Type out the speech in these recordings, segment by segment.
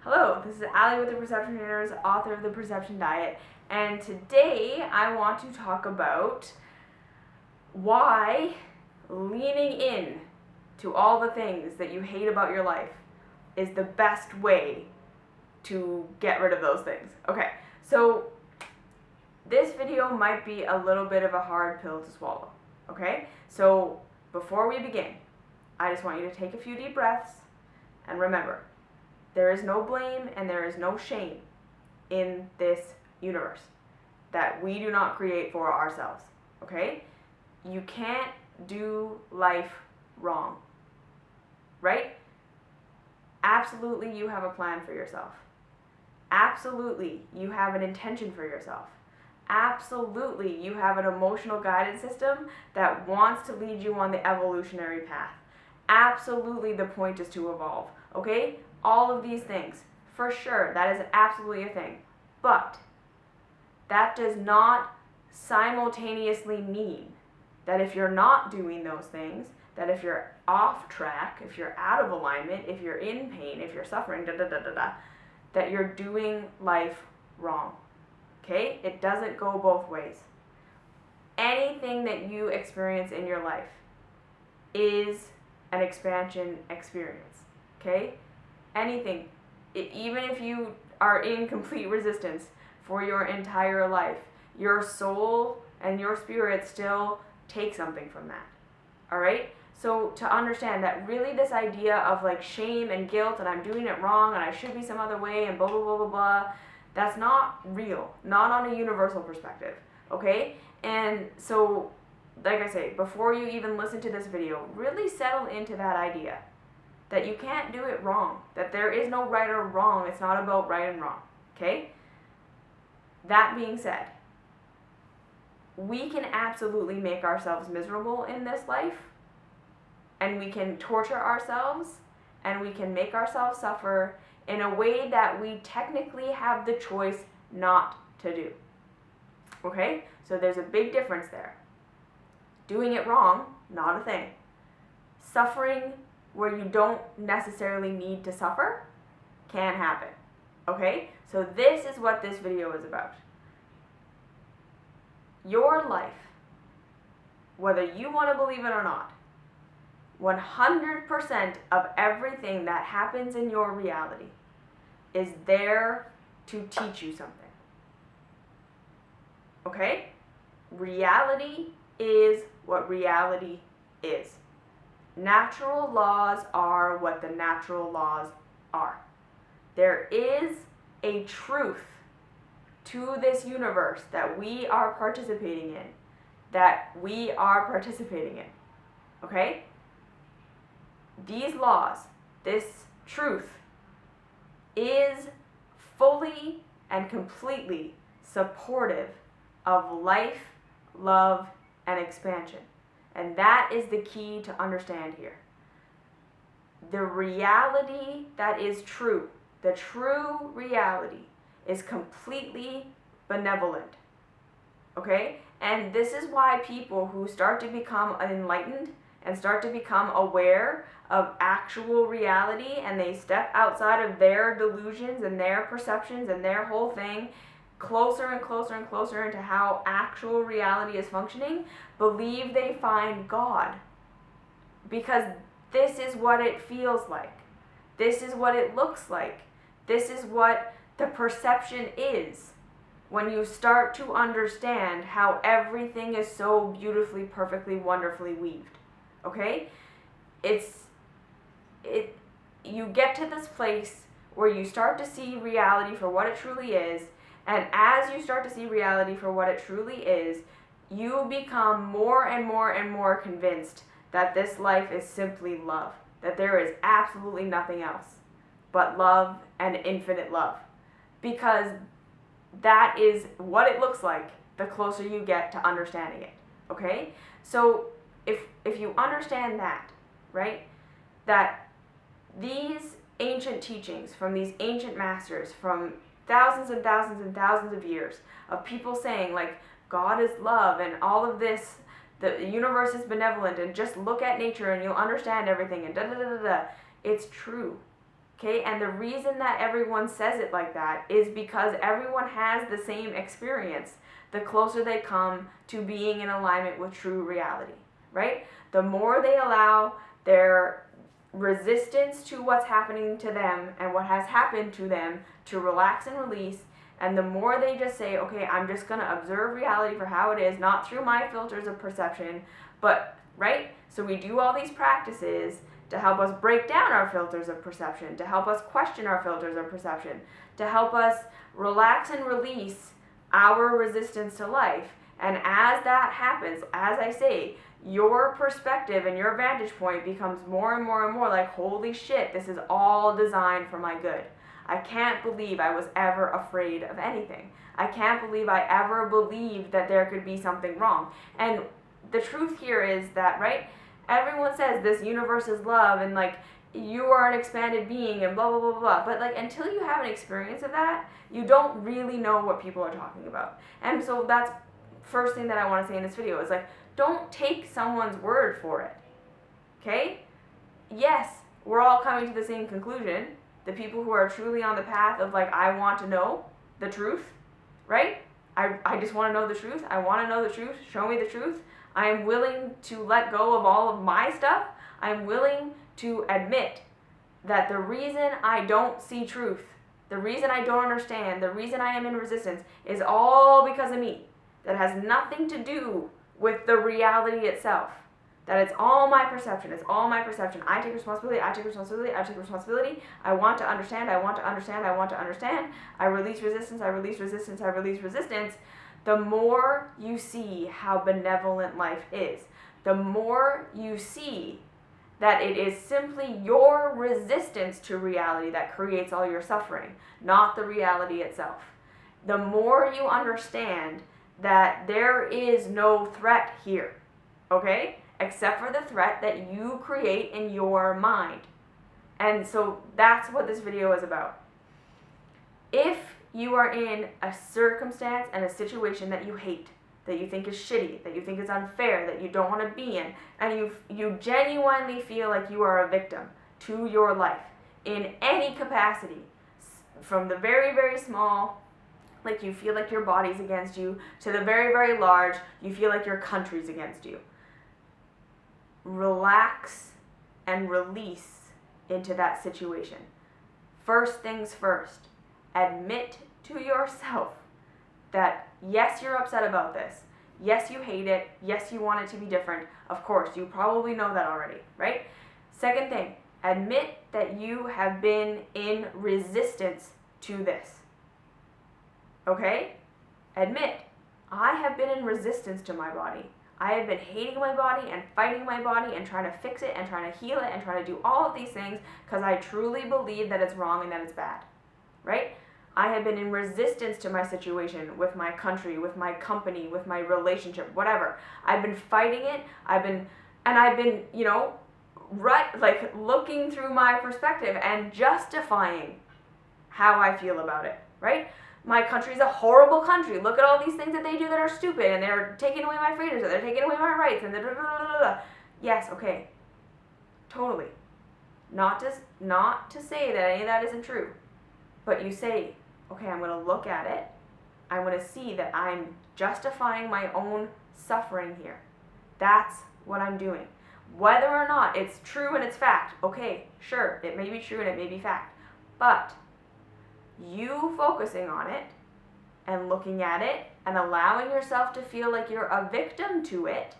Hello, this is Allie with the Perception Trainers, author of The Perception Diet, and today I want to talk about why leaning in to all the things that you hate about your life is the best way to get rid of those things. Okay, so this video might be a little bit of a hard pill to swallow, okay? So before we begin, I just want you to take a few deep breaths and remember, there is no blame and there is no shame in this universe that we do not create for ourselves, okay? You can't do life wrong, right? Absolutely, you have a plan for yourself. Absolutely, you have an intention for yourself. Absolutely, you have an emotional guidance system that wants to lead you on the evolutionary path. Absolutely, the point is to evolve, okay? All of these things, for sure, that is absolutely a thing. But that does not simultaneously mean that if you're not doing those things, that if you're off track, if you're out of alignment, if you're in pain, if you're suffering, that you're doing life wrong. Okay? It doesn't go both ways. Anything that you experience in your life is an expansion experience. Okay? Anything, even if you are in complete resistance for your entire life, your soul and your spirit still take something from that. All right? So to understand that really this idea of like shame and guilt and I'm doing it wrong and I should be some other way and blah, blah, blah, blah, blah, that's not real, not on a universal perspective, okay? And so, like I say, before you even listen to this video, really settle into that idea that you can't do it wrong, that there is no right or wrong. It's not about right and wrong, okay? That being said, we can absolutely make ourselves miserable in this life, and we can torture ourselves, and we can make ourselves suffer in a way that we technically have the choice not to do, okay? So there's a big difference there. Doing it wrong, not a thing. Suffering where you don't necessarily need to suffer can happen, okay? So this is what this video is about. Your life, whether you want to believe it or not, 100% of everything that happens in your reality is there to teach you something, okay? Reality is what reality is. Natural laws are what the natural laws are. There is a truth to this universe that we are participating in, okay? These laws, this truth, is fully and completely supportive of life, love, and expansion. And that is the key to understand here. The reality that is true, the true reality, is completely benevolent. Okay? And this is why people who start to become enlightened and start to become aware of actual reality and they step outside of their delusions and their perceptions and their whole thing closer and closer and closer into how actual reality is functioning, believe they find God. Because this is what it feels like. This is what it looks like. This is what the perception is when you start to understand how everything is so beautifully, perfectly, wonderfully weaved. Okay? You get to this place where you start to see reality for what it truly is. And as you start to see reality for what it truly is, you become more and more and more convinced that this life is simply love. That there is absolutely nothing else but love and infinite love. Because that is what it looks like the closer you get to understanding it. Okay? So if you understand that, right, that these ancient teachings from these ancient masters from thousands and thousands and thousands of years of people saying like God is love and all of this, the universe is benevolent and just look at nature and you'll understand everything and da da da da da. It's true, Okay, and the reason that everyone says it like that is because everyone has the same experience the closer they come to being in alignment with true reality, right? The more they allow their resistance to what's happening to them and what has happened to them to relax and release, and the more they just say, okay, I'm just going to observe reality for how it is, not through my filters of perception, but, right? So we do all these practices to help us break down our filters of perception, to help us question our filters of perception, to help us relax and release our resistance to life. And as that happens, as I say, your perspective and your vantage point becomes more and more and more like, holy shit, this is all designed for my good. I can't believe I was ever afraid of anything. I can't believe I ever believed that there could be something wrong. And the truth here is that, right, everyone says this universe is love and like you are an expanded being and blah blah blah blah, but like until you have an experience of that, you don't really know what people are talking about. And so that's first thing that I want to say in this video is like, don't take someone's word for it. Okay? Yes, we're all coming to the same conclusion. The people who are truly on the path of like, I want to know the truth, right? I just want to know the truth. I want to know the truth. Show me the truth. I'm willing to let go of all of my stuff. I'm willing to admit that the reason I don't see truth, the reason I don't understand, the reason I am in resistance is all because of me. That has nothing to do with the reality itself. That it's all my perception. It's all my perception. I take responsibility. I take responsibility. I take responsibility. I want to understand. I want to understand. I want to understand. I release resistance. I release resistance. I release resistance. The more you see how benevolent life is, the more you see that it is simply your resistance to reality that creates all your suffering, not the reality itself. The more you understand that there is no threat here, okay? Except for the threat that you create in your mind. And so that's what this video is about. If you are in a circumstance and a situation that you hate, that you think is shitty, that you think is unfair, that you don't want to be in, and you genuinely feel like you are a victim to your life in any capacity, from the very, very small, like you feel like your body's against you, to the very, very large, you feel like your country's against you. Relax and release into that situation. First things first, admit to yourself that yes, you're upset about this. Yes, you hate it. Yes, you want it to be different. Of course, you probably know that already, right? Second thing, admit that you have been in resistance to this. Okay? Admit, I have been in resistance to my body. I have been hating my body and fighting my body and trying to fix it and trying to heal it and trying to do all of these things because I truly believe that it's wrong and that it's bad, right? I have been in resistance to my situation with my country, with my company, with my relationship, whatever. I've been fighting it. I've been, you know, right, like looking through my perspective and justifying how I feel about it, right? My country's a horrible country. Look at all these things that they do that are stupid, and they're taking away my freedoms, and they're taking away my rights, and yes, okay, totally. Not to say that any of that isn't true, but you say, okay, I'm going to look at it. I'm going to see that I'm justifying my own suffering here. That's what I'm doing. Whether or not it's true and it's fact, okay, sure, it may be true and it may be fact, but you focusing on it and looking at it and allowing yourself to feel like you're a victim to it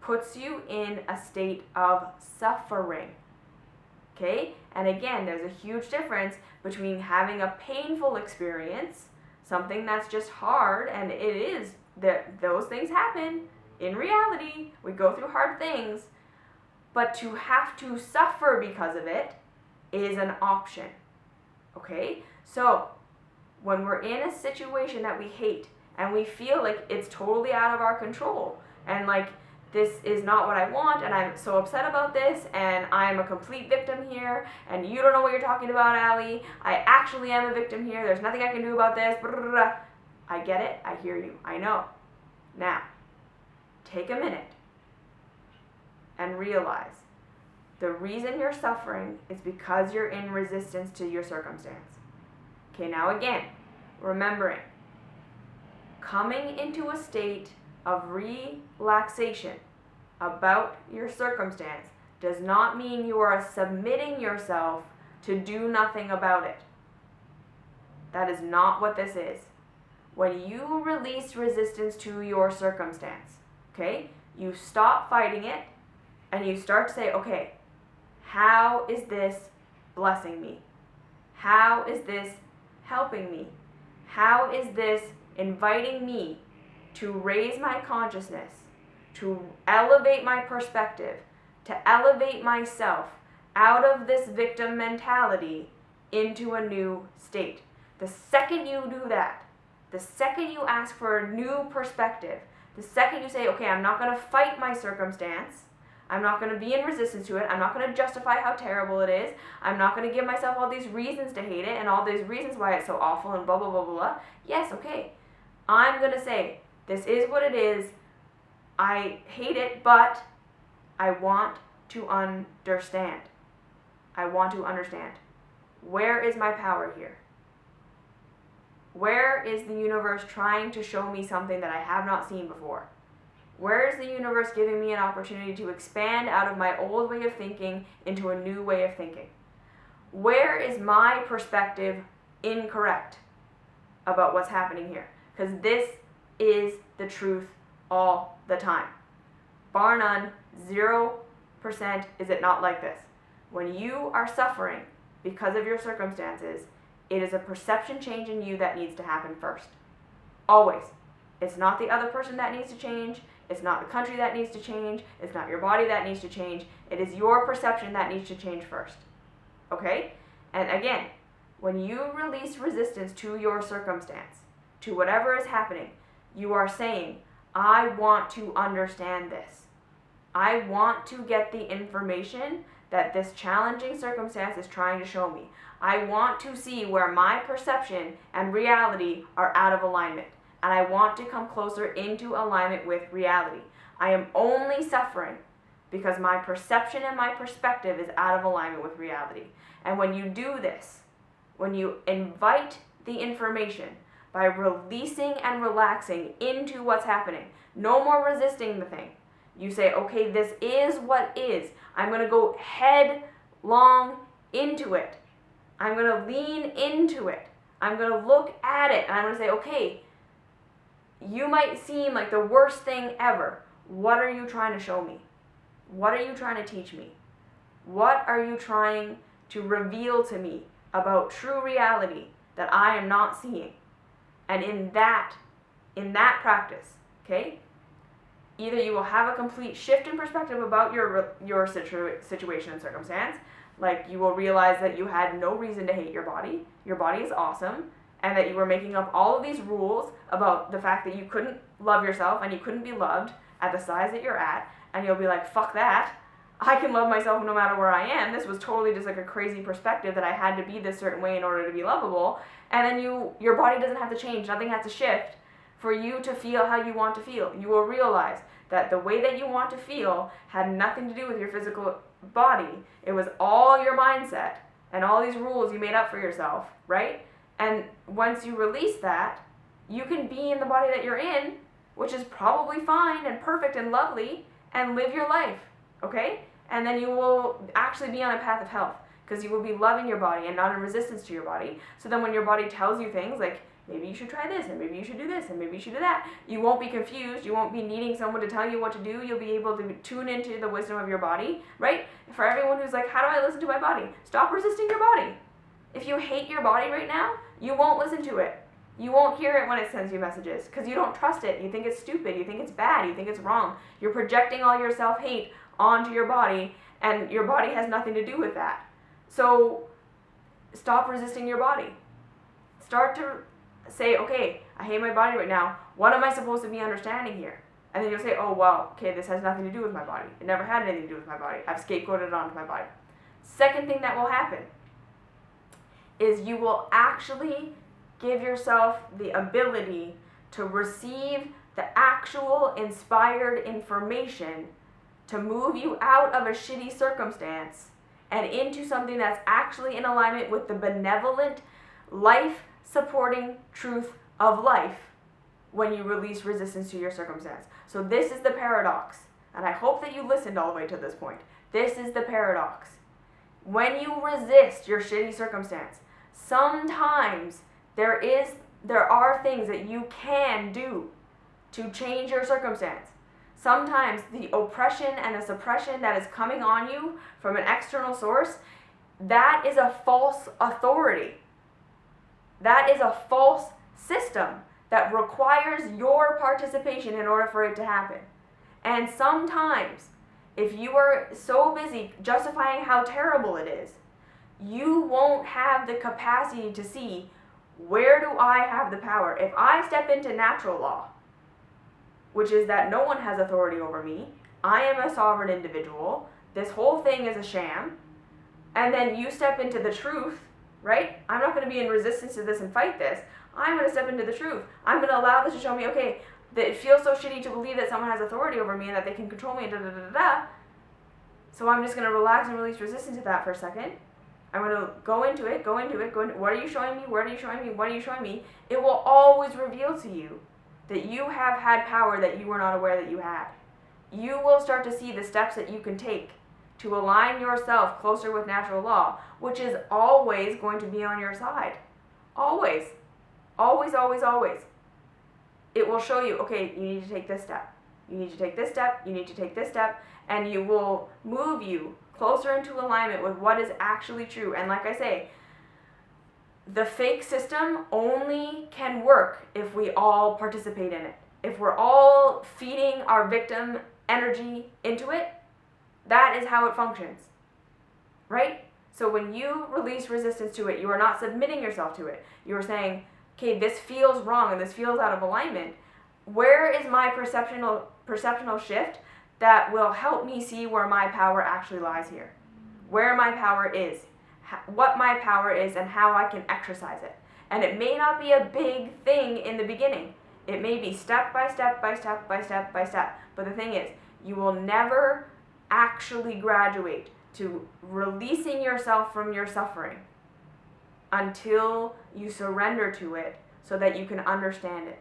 puts you in a state of suffering. Okay? And again, there's a huge difference between having a painful experience, something that's just hard, and it is that those things happen in reality. We go through hard things, but to have to suffer because of it is an option. Okay? So, when we're in a situation that we hate and we feel like it's totally out of our control and like this is not what I want and I'm so upset about this and I'm a complete victim here and you don't know what you're talking about, Allie. I actually am a victim here. There's nothing I can do about this. I get it. I hear you. I know. Now, take a minute and realize The reason you're suffering is because you're in resistance to your circumstance. Okay, now again, remembering, coming into a state of relaxation about your circumstance does not mean you are submitting yourself to do nothing about it. That is not what this is. When you release resistance to your circumstance, okay, you stop fighting it and you start to say, okay, how is this blessing me? How is this helping me? How is this inviting me to raise my consciousness, to elevate my perspective, to elevate myself out of this victim mentality into a new state? The second you do that, the second you ask for a new perspective, the second you say, okay, I'm not going to fight my circumstance, I'm not going to be in resistance to it, I'm not going to justify how terrible it is, I'm not going to give myself all these reasons to hate it and all these reasons why it's so awful and blah, blah, blah, blah, blah. Yes, okay. I'm going to say, this is what it is, I hate it, but I want to understand. I want to understand. Where is my power here? Where is the universe trying to show me something that I have not seen before? Where is the universe giving me an opportunity to expand out of my old way of thinking into a new way of thinking? Where is my perspective incorrect about what's happening here? Because this is the truth all the time. Bar none, 0% is it not like this. When you are suffering because of your circumstances, it is a perception change in you that needs to happen first. Always. It's not the other person that needs to change. It's not the country that needs to change. It's not your body that needs to change. It is your perception that needs to change first. Okay? And again, when you release resistance to your circumstance, to whatever is happening, you are saying, I want to understand this. I want to get the information that this challenging circumstance is trying to show me. I want to see where my perception and reality are out of alignment. And I want to come closer into alignment with reality. I am only suffering because my perception and my perspective is out of alignment with reality. And when you do this, when you invite the information by releasing and relaxing into what's happening, no more resisting the thing. You say, okay, this is what is. I'm going to go headlong into it. I'm going to lean into it. I'm going to look at it and I'm going to say, okay, you might seem like the worst thing ever. What are you trying to show me? What are you trying to teach me? What are you trying to reveal to me about true reality that I am not seeing? And in that practice, okay, either you will have a complete shift in perspective about your situation and circumstance, like you will realize that you had no reason to hate your body is awesome, and that you were making up all of these rules about the fact that you couldn't love yourself and you couldn't be loved at the size that you're at, and you'll be like, fuck that, I can love myself no matter where I am. This was totally just like a crazy perspective that I had to be this certain way in order to be lovable. And then your body doesn't have to change, nothing has to shift for you to feel how you want to feel. You will realize that the way that you want to feel had nothing to do with your physical body. It was all your mindset and all these rules you made up for yourself, right? And once you release that, you can be in the body that you're in, which is probably fine and perfect and lovely, and live your life, okay? And then you will actually be on a path of health because you will be loving your body and not in resistance to your body. So then when your body tells you things like, maybe you should try this, and maybe you should do this, and maybe you should do that, you won't be confused, you won't be needing someone to tell you what to do, you'll be able to tune into the wisdom of your body, right? For everyone who's like, how do I listen to my body? Stop resisting your body. If you hate your body right now, you won't listen to it. You won't hear it when it sends you messages because you don't trust it. You think it's stupid, you think it's bad, you think it's wrong. You're projecting all your self-hate onto your body, and your body has nothing to do with that. So stop resisting your body. Start to say, okay, I hate my body right now. What am I supposed to be understanding here? And then you'll say, oh, well, okay, this has nothing to do with my body. It never had anything to do with my body. I've scapegoated it onto my body. Second thing that will happen is you will actually give yourself the ability to receive the actual inspired information to move you out of a shitty circumstance and into something that's actually in alignment with the benevolent, life-supporting truth of life when you release resistance to your circumstance. So this is the paradox, and I hope that you listened all the way to this point. This is the paradox. When you resist your shitty circumstance, sometimes there are things that you can do to change your circumstance. Sometimes the oppression and the suppression that is coming on you from an external source, that is a false authority. That is a false system that requires your participation in order for it to happen. And sometimes, if you are so busy justifying how terrible it is, you won't have the capacity to see, where do I have the power? If I step into natural law, which is that no one has authority over me, I am a sovereign individual, this whole thing is a sham, and then you step into the truth, right? I'm not going to be in resistance to this and fight this. I'm going to step into the truth. I'm going to allow this to show me, okay, that it feels so shitty to believe that someone has authority over me and that they can control me and da-da-da-da-da. So I'm just going to relax and release resistance to that for a second. I'm going to go into it. What are you showing me? What are you showing me? What are you showing me? It will always reveal to you that you have had power that you were not aware that you had. You will start to see the steps that you can take to align yourself closer with natural law, which is always going to be on your side. Always. Always, always, always. It will show you, okay, you need to take this step. You need to take this step. You need to take this step. And you will move you closer into alignment with what is actually true. And like I say, the fake system only can work if we all participate in it. If we're all feeding our victim energy into it, that is how it functions, right? So when you release resistance to it, you are not submitting yourself to it. You are saying, okay, this feels wrong and this feels out of alignment. Where is my perceptional shift that will help me see where my power actually lies here? Where my power is, what my power is, and how I can exercise it. And it may not be a big thing in the beginning. It may be step by step by step by step by step. But the thing is, you will never actually graduate to releasing yourself from your suffering until you surrender to it so that you can understand it.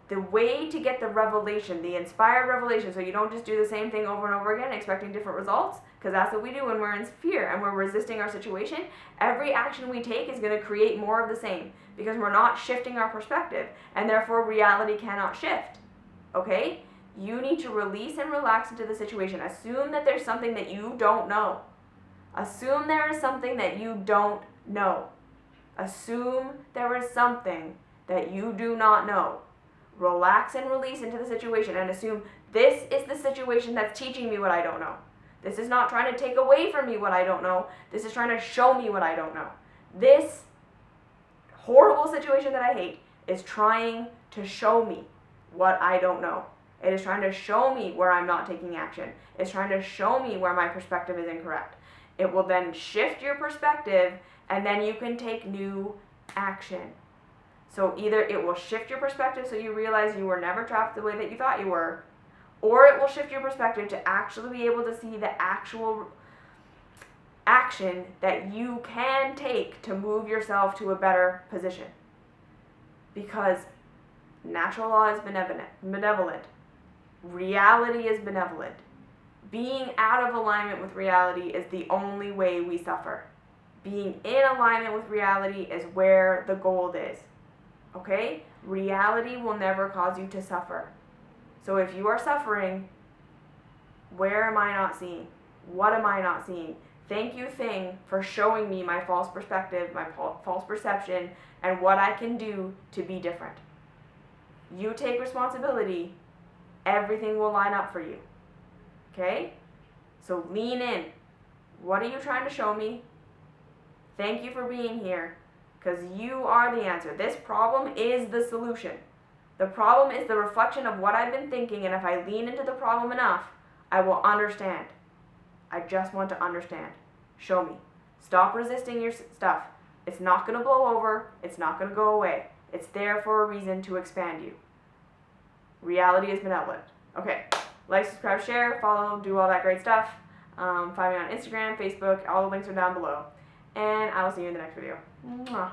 The way to get the revelation, the inspired revelation, so you don't just do the same thing over and over again expecting different results, because that's what we do when we're in fear and we're resisting our situation. Every action we take is going to create more of the same because we're not shifting our perspective, and therefore reality cannot shift. Okay? You need to release and relax into the situation. Assume that there's something that you don't know. Assume there is something that you don't know. Assume there is something that you do not know. Relax and release into the situation and assume this is the situation that's teaching me what I don't know. This is not trying to take away from me what I don't know. This is trying to show me what I don't know. This horrible situation that I hate is trying to show me what I don't know. It is trying to show me where I'm not taking action. It's trying to show me where my perspective is incorrect. It will then shift your perspective, and then you can take new action. So either it will shift your perspective so you realize you were never trapped the way that you thought you were, or it will shift your perspective to actually be able to see the actual action that you can take to move yourself to a better position. Because natural law is benevolent. Reality is benevolent. Being out of alignment with reality is the only way we suffer. Being in alignment with reality is where the gold is. Okay? Reality will never cause you to suffer. So if you are suffering, where am I not seeing? What am I not seeing? Thank you, thing, for showing me my false perspective, my false perception, and what I can do to be different. You take responsibility, everything will line up for you. Okay? So lean in. What are you trying to show me? Thank you for being here, because you are the answer. This problem is the solution. The problem is the reflection of what I've been thinking, and if I lean into the problem enough, I will understand. I just want to understand. Show me. Stop resisting your stuff. It's not going to blow over. It's not going to go away. It's there for a reason to expand you. Reality is benevolent. Okay, Like, subscribe, share, follow, do all that great stuff. Find me on Instagram, Facebook. All the links are down below. And I will see you in the next video. Mwah.